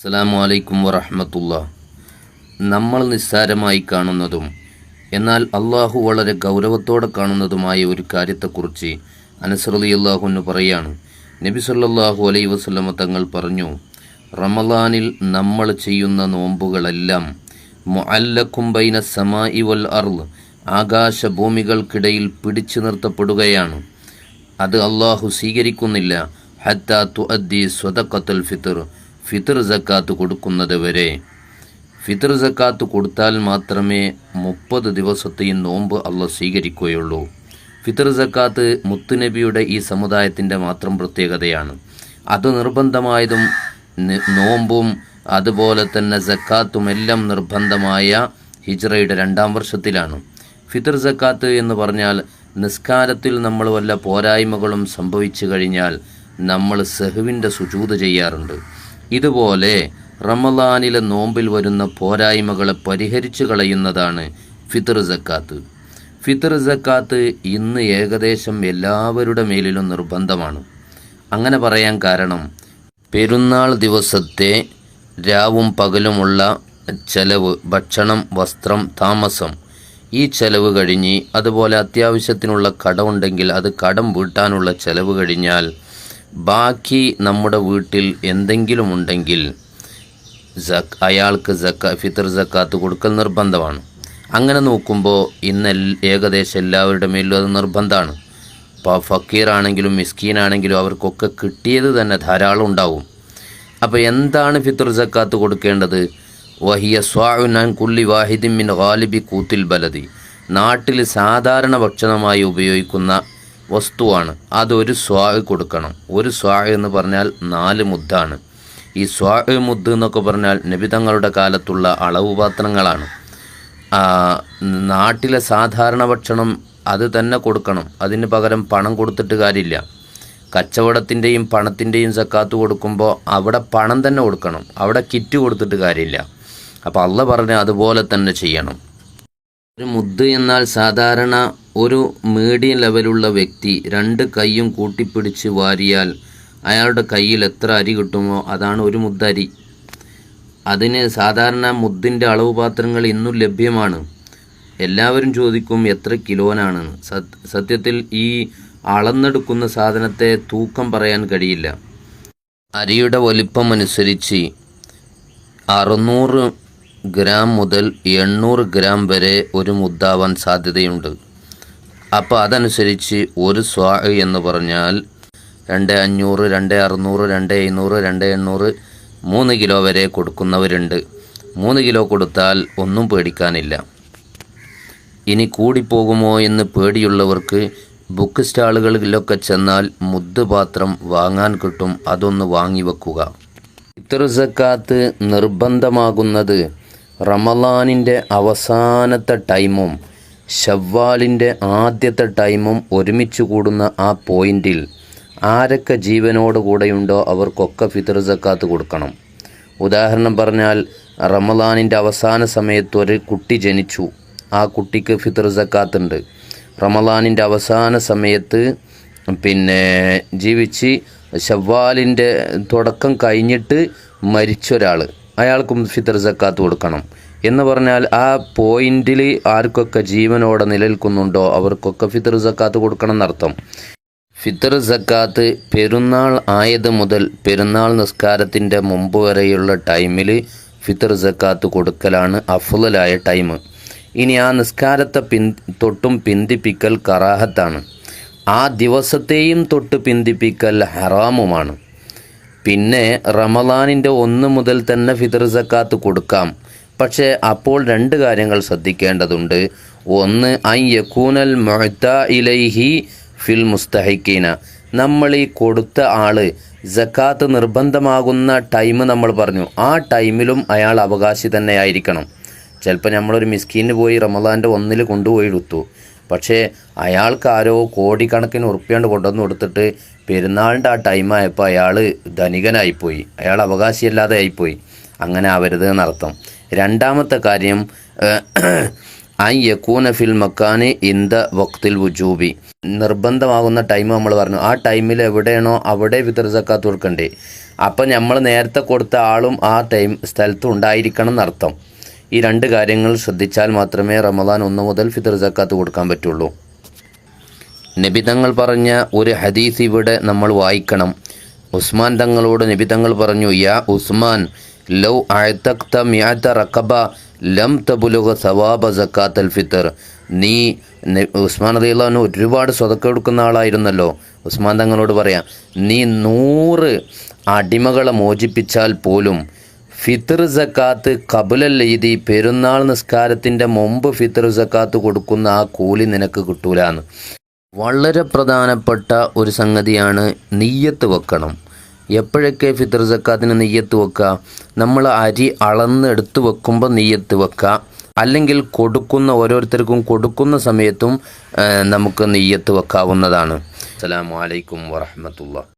അസ്സലാമു അലൈക്കും വറഹ്മത്തുള്ളാഹി. നമ്മൾ നിസ്സാരമായി കാണുന്നതും എന്നാൽ അള്ളാഹു വളരെ ഗൗരവത്തോടെ കാണുന്നതുമായ ഒരു കാര്യത്തെക്കുറിച്ച് അനസ് റളിയല്ലാഹു അൻഹു പറയാണ്, നബി സല്ലല്ലാഹു അലൈഹി വസല്ലമ തങ്ങൾ പറഞ്ഞു, റമളാനിൽ നമ്മൾ ചെയ്യുന്ന നോമ്പുകളെല്ലാം മുഅല്ലഖും ബൈന സമാഇ വൽ അർള്, ആകാശഭൂമികൾക്കിടയിൽ പിടിച്ചു നിർത്തപ്പെടുകയാണ്. അത് അള്ളാഹു സ്വീകരിക്കുന്നില്ല. ഹത്താ തുഅദ്ദി സ്വദഖത്തുൽ ഫിത്ർ സക്കാത്ത് കൊടുക്കുന്നത് വരെ. ഫിത്ർ സക്കാത്ത് കൊടുത്താൽ മാത്രമേ 30 ദിവസത്തെയും നോമ്പ് അള്ളാഹ് സ്വീകരിക്കുകയുള്ളൂ. ഫിത്ർ സക്കാത്ത് മുത്തുനബിയുടെ ഈ സമുദായത്തിൻ്റെ മാത്രം പ്രത്യേകതയാണ്. അത് നിർബന്ധമായതും നോമ്പും അതുപോലെ തന്നെ സക്കാത്തും എല്ലാം നിർബന്ധമായ ഹിജ്റയുടെ 2-ാം വർഷത്തിലാണ്. ഫിത്ർ സക്കാത്ത് എന്ന് പറഞ്ഞാൽ നിസ്കാരത്തിൽ നമ്മൾ വല്ല പോരായ്മകളും സംഭവിച്ചു കഴിഞ്ഞാൽ നമ്മൾ സഹ്വിൻ്റെ സുജൂദ് ചെയ്യാറുണ്ട്. ഇതുപോലെ റമളാനിലെ നോമ്പിൽ വരുന്ന പോരായ്മകളെ പരിഹരിച്ചു കളയുന്നതാണ് ഫിത്ർ സക്കാത്ത്. ഫിത്ർ സക്കാത്ത് ഇന്ന് ഏകദേശം എല്ലാവരുടെ മേലിലും നിർബന്ധമാണ്. അങ്ങനെ പറയാൻ കാരണം, പെരുന്നാൾ ദിവസത്തെ രാവും പകലുമുള്ള ചെലവ്, ഭക്ഷണം, വസ്ത്രം, താമസം, ഈ ചെലവ് കഴിഞ്ഞ് അതുപോലെ അത്യാവശ്യത്തിനുള്ള കടമുണ്ടെങ്കിൽ അത് കടം വീട്ടാനുള്ള ചെലവ് കഴിഞ്ഞാൽ ബാക്കി നമ്മുടെ വീട്ടിൽ എന്തെങ്കിലും ഉണ്ടെങ്കിൽ അയാൾക്ക് ഫിത്ർ സക്കാത്ത് കൊടുക്കൽ നിർബന്ധമാണ്. അങ്ങനെ നോക്കുമ്പോൾ ഇന്ന് ഏകദേശം എല്ലാവരുടെ മേലും അത് നിർബന്ധമാണ്. ഇപ്പോൾ ഫക്കീറാണെങ്കിലും മിസ്കീനാണെങ്കിലും അവർക്കൊക്കെ കിട്ടിയത് തന്നെ ധാരാളം ഉണ്ടാവും. അപ്പോൾ എന്താണ് ഫിത്ർ സക്കാത്ത് കൊടുക്കേണ്ടത്? വഹിയ സ്വാഉൻ അൻ കുല്ലി വാഹിദിൻ മിൻ ഗാലിബി കൂത്തിൽ ബലദി, നാട്ടിൽ സാധാരണ ഭക്ഷണമായി ഉപയോഗിക്കുന്ന വസ്തുവാണ്. അതൊരു സ്വാഅ് കൊടുക്കണം. ഒരു സ്വാഅ് എന്ന് പറഞ്ഞാൽ 4 മുദ്ദാണ്. ഈ സ്വാഅ് മുദ്ദ് എന്നൊക്കെ പറഞ്ഞാൽ നബി തങ്ങളുടെ കാലത്തുള്ള അളവ് പാത്രങ്ങളാണ്. നാട്ടിലെ സാധാരണ ഭക്ഷണം അത് തന്നെ കൊടുക്കണം. അതിന് പകരം പണം കൊടുത്തിട്ട് കാര്യമില്ല. കച്ചവടത്തിൻ്റെയും പണത്തിൻ്റെയും സക്കാത്ത് കൊടുക്കുമ്പോൾ അവിടെ പണം തന്നെ കൊടുക്കണം, അവിടെ കിറ്റ് കൊടുത്തിട്ട് കാര്യമില്ല. അപ്പോൾ അള്ളാഹ് പറഞ്ഞ അതുപോലെ തന്നെ ചെയ്യണം. ഒരു മുദ്ദ് എന്നാൽ സാധാരണ ഒരു മീഡിയം ലെവലുള്ള വ്യക്തി 2 കൈയും കൂട്ടിപ്പിടിച്ച് വാരിയാൽ അയാളുടെ കയ്യിൽ എത്ര അരി കിട്ടുമോ അതാണ് ഒരു മുദ്ദരി. അതിന് സാധാരണ മുദ്ദിൻ്റെ അളവ് പാത്രങ്ങൾ ഇന്നും ലഭ്യമാണ്. എല്ലാവരും ചോദിക്കും എത്ര കിലോനാണെന്ന്. സത്യത്തിൽ ഈ അളന്നെടുക്കുന്ന സാധനത്തെ തൂക്കം പറയാൻ കഴിയില്ല. അരിയുടെ വലിപ്പം അനുസരിച്ച് 600 ഗ്രാം മുതൽ 800 ഗ്രാം വരെ ഒരു മുദ്ദാവാൻ സാധ്യതയുണ്ട്. അപ്പോൾ അതനുസരിച്ച് ഒരു സ്വാഅ് എന്ന് പറഞ്ഞാൽ 2500, 2600, 2500, 2800, 3 കിലോ വരെ കൊടുക്കുന്നവരുണ്ട്. 3 കിലോ കൊടുത്താൽ ഒന്നും പേടിക്കാനില്ല. ഇനി കൂടിപ്പോകുമോ എന്ന് പേടിയുള്ളവർക്ക് ബുക്ക് സ്റ്റാളുകളിലൊക്കെ ചെന്നാൽ മുദ്ദ് പാത്രം വാങ്ങാൻ കിട്ടും. അതൊന്ന് വാങ്ങി വെക്കുക. ഫിത്ർ സക്കാത്ത് നിർബന്ധമാകുന്നത് റമളാനിൻ്റെ അവസാനത്തെ ടൈമും ശവ്വാലിൻ്റെ ആദ്യത്തെ ടൈമും ഒരുമിച്ച് കൂടുന്ന ആ പോയിന്റിൽ ആരൊക്കെ ജീവനോട് കൂടെയുണ്ടോ അവർക്കൊക്കെ ഫിത്ർ സക്കാത്ത് കൊടുക്കണം. ഉദാഹരണം പറഞ്ഞാൽ റമളാനിൻ്റെ അവസാന സമയത്ത് ഒരു കുട്ടി ജനിച്ചു, ആ കുട്ടിക്ക് ഫിത്ർ സക്കാത്ത് ഉണ്ട്. റമളാനിൻ്റെ അവസാന സമയത്ത് ജീവിച്ച് ശവ്വാലിൻ്റെ തുടക്കം കഴിഞ്ഞിട്ട് മരിച്ചൊരാൾ, അയാൾക്കും ഫിത്ർ സക്കാത്ത് കൊടുക്കണം. എന്ന് പറഞ്ഞാൽ ആ പോയിന്റിൽ ആർക്കൊക്കെ ജീവനോടെ നിലനിൽക്കുന്നുണ്ടോ അവർക്കൊക്കെ ഫിത്ർ സക്കാത്ത് കൊടുക്കണം എന്നർത്ഥം. ഫിത്ർ സക്കാത്ത് പെരുന്നാൾ ആയത് മുതൽ പെരുന്നാൾ നിസ്കാരത്തിൻ്റെ മുമ്പ് വരെയുള്ള ടൈമിൽ ഫിത്ർ സക്കാത്ത് കൊടുക്കലാണ് അഫ്ളലായ ടൈം. ഇനി ആ നിസ്കാരത്തെ തൊട്ടും പിന്തിപ്പിക്കൽ കറാഹത്താണ്. ആ ദിവസത്തെയും തൊട്ട് പിന്തിപ്പിക്കൽ ഹറാമുമാണ്. പിന്നെ റമളാനിൻ്റെ 1 മുതൽ തന്നെ ഫിത്ർ സക്കാത്ത് കൊടുക്കാം. പക്ഷേ അപ്പോൾ 2 കാര്യങ്ങൾ ശ്രദ്ധിക്കേണ്ടതുണ്ട്. ഒന്ന്, അൻ യകൂനൽ മുഅ്താ ഇലൈഹി ഫിൽ മുസ്തഹിഖീന, നമ്മൾ ഈ കൊടുത്ത ആള് സക്കാത്ത് നിർബന്ധമാകുന്ന ടൈം നമ്മൾ പറഞ്ഞു, ആ ടൈമിലും അയാൾ അവകാശി തന്നെ ആയിരിക്കണം. ചിലപ്പോൾ നമ്മളൊരു മിസ്കീന് പോയി റമളാൻ്റെ 1 കൊണ്ടുപോയി എടുത്തു, പക്ഷേ അയാൾക്ക് ആരോ കോടിക്കണക്കിന് ഉറുപ്പ്യാണ്ട് കൊണ്ടുവന്ന് കൊടുത്തിട്ട് പെരുന്നാളിൻ്റെ ആ ടൈമായപ്പോൾ അയാൾ ധനികനായിപ്പോയി, അയാൾ അവകാശിയല്ലാതെ ആയിപ്പോയി. അങ്ങനെ ആവരുത് എന്നർത്ഥം. 2ാമത്തെ കാര്യം, അൻ യകൂന ഫിൽ മക്കാന് ഇന്ദ വക്തിൽ വുജൂബി, നിർബന്ധമാകുന്ന ടൈം നമ്മൾ പറഞ്ഞു, ആ ടൈമിൽ എവിടെയാണോ അവിടെ ഫിത്ർ സക്കാത്ത് കൊടുക്കണ്ടേ. അപ്പം നമ്മൾ നേരത്തെ കൊടുത്ത ആളും ആ സ്ഥലത്തും ഉണ്ടായിരിക്കണം എന്നർത്ഥം. ഈ 2 കാര്യങ്ങൾ ശ്രദ്ധിച്ചാൽ മാത്രമേ റമദാൻ 1 മുതൽ ഫിത്ർ സക്കാത്ത് കൊടുക്കാൻ പറ്റുള്ളൂ. നബി തങ്ങൾ പറഞ്ഞ ഒരു ഹദീസ് ഇവിടെ നമ്മൾ വായിക്കണം. ഉസ്മാൻ തങ്ങളോട് നബി തങ്ങൾ പറഞ്ഞു, യാ ഉസ്മാൻ ലൗ അഅതഖ്ത മിഅത റഖബ ലം തബ്ലുഗ സവാബ സക്കാത്തൽ ഫിത്ർ. നീ ഉസ്മാൻ റളിയല്ലാഹു അൻഹു ഒരുപാട് സ്വതക്ക കൊടുക്കുന്ന ആളായിരുന്നല്ലോ. ഉസ്മാൻ തങ്ങളോട് പറയാം, നീ 100 അടിമകളെ മോചിപ്പിച്ചാൽ പോലും ഫിത്ർ സക്കാത്ത് ഖബുലൽ ഈദി, പെരുന്നാൾ നിസ്കാരത്തിൻ്റെ മുമ്പ് ഫിത്ർ സക്കാത്ത് കൊടുക്കുന്ന ആ കൂലി നിനക്ക് കിട്ടൂലാന്ന്. വളരെ പ്രധാനപ്പെട്ട ഒരു സംഗതിയാണ് നിയ്യത്ത് വെക്കണം. എപ്പോഴൊക്കെ ഫിത്ർ സക്കാത്തിന് നിയ്യത്ത് വെക്കുക? നമ്മൾ അരി അളന്നെടുത്ത് വെക്കുമ്പോൾ നിയ്യത്ത് വെക്കുക, അല്ലെങ്കിൽ ഓരോരുത്തർക്കും കൊടുക്കുന്ന സമയത്തും നമുക്ക് നിയ്യത്ത് വെക്കാവുന്നതാണ്. അസ്സലാമു അലൈക്കും വറഹ്മത്തുള്ളാഹി.